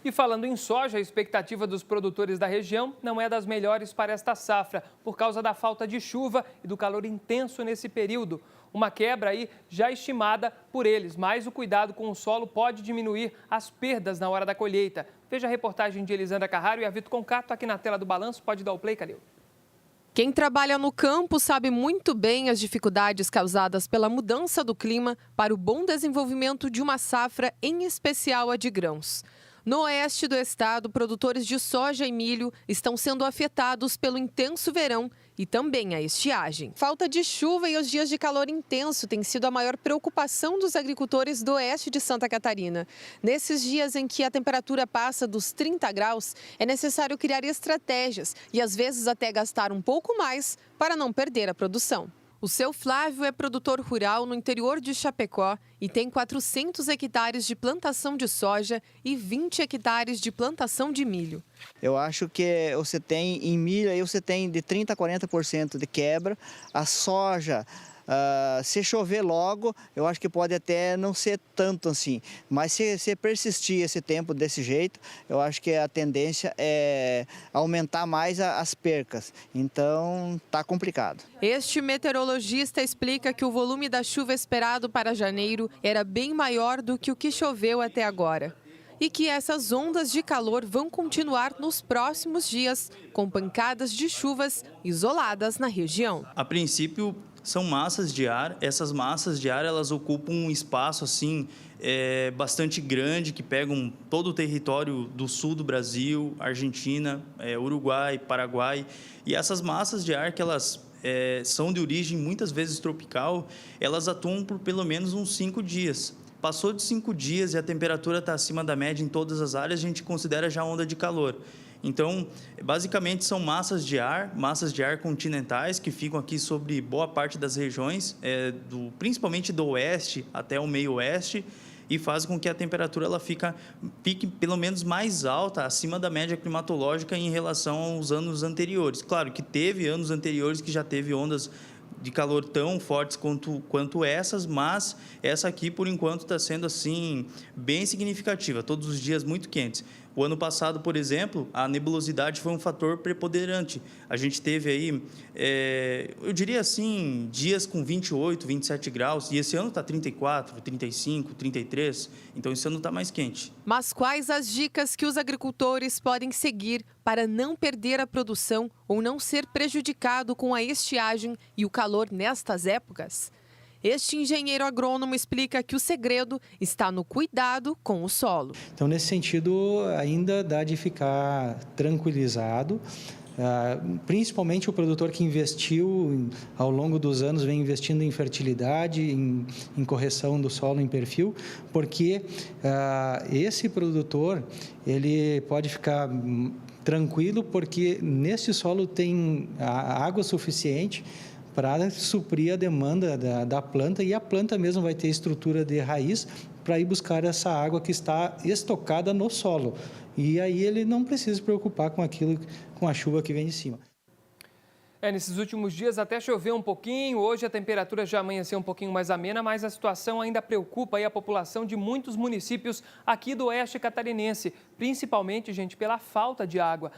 E falando em soja, a expectativa dos produtores da região não é das melhores para esta safra, por causa da falta de chuva e do calor intenso nesse período. Uma quebra aí já estimada por eles, mas o cuidado com o solo pode diminuir as perdas na hora da colheita. Veja a reportagem de Elisandra Carraro e a Vitor Concato aqui na tela do Balanço. Pode dar o play, Calil. Quem trabalha no campo sabe muito bem as dificuldades causadas pela mudança do clima para o bom desenvolvimento de uma safra, em especial a de grãos. No oeste do estado, produtores de soja e milho estão sendo afetados pelo intenso verão e também a estiagem. Falta de chuva e os dias de calor intenso têm sido a maior preocupação dos agricultores do oeste de Santa Catarina. Nesses dias em que a temperatura passa dos 30 graus, é necessário criar estratégias e às vezes até gastar um pouco mais para não perder a produção. O seu Flávio é produtor rural no interior de Chapecó e tem 400 hectares de plantação de soja e 20 hectares de plantação de milho. Eu acho que você tem em milho, aí você tem de 30% a 40% de quebra. A soja, se chover logo, eu acho que pode até não ser tanto assim. Mas se persistir esse tempo desse jeito, eu acho que a tendência é aumentar mais as percas. Então, tá complicado. Este meteorologista explica que o volume da chuva esperado para janeiro era bem maior do que o que choveu até agora. E que essas ondas de calor vão continuar nos próximos dias, com pancadas de chuvas isoladas na região. A princípio, são massas de ar. Essas massas de ar, elas ocupam um espaço assim bastante grande, que pegam todo o território do sul do Brasil, Argentina, Uruguai, Paraguai. E essas massas de ar, que elas são de origem muitas vezes tropical, elas atuam por pelo menos uns 5 dias. Passou de 5 dias e a temperatura está acima da média em todas as áreas, a gente considera já onda de calor. Então, basicamente, são massas de ar continentais que ficam aqui sobre boa parte das regiões, principalmente do oeste até o meio oeste, e fazem com que a temperatura ela fique pelo menos mais alta, acima da média climatológica em relação aos anos anteriores. Claro que teve anos anteriores que já teve ondas de calor tão fortes quanto essas, mas essa aqui, por enquanto, está sendo assim bem significativa, todos os dias muito quentes. O ano passado, por exemplo, a nebulosidade foi um fator preponderante. A gente teve aí, eu diria assim, dias com 28, 27 graus, e esse ano está 34, 35, 33, então esse ano está mais quente. Mas quais as dicas que os agricultores podem seguir para não perder a produção ou não ser prejudicado com a estiagem e o calor nestas épocas? Este engenheiro agrônomo explica que o segredo está no cuidado com o solo. Então, nesse sentido, ainda dá de ficar tranquilizado, principalmente o produtor que investiu ao longo dos anos, vem investindo em fertilidade, em correção do solo, em perfil, porque esse produtor ele pode ficar tranquilo, porque nesse solo tem água suficiente para suprir a demanda da planta, e a planta mesmo vai ter estrutura de raiz para ir buscar essa água que está estocada no solo. E aí ele não precisa se preocupar com a chuva que vem de cima. Nesses últimos dias até choveu um pouquinho, hoje a temperatura já amanheceu um pouquinho mais amena, mas a situação ainda preocupa aí a população de muitos municípios aqui do oeste catarinense, principalmente, gente, pela falta de água.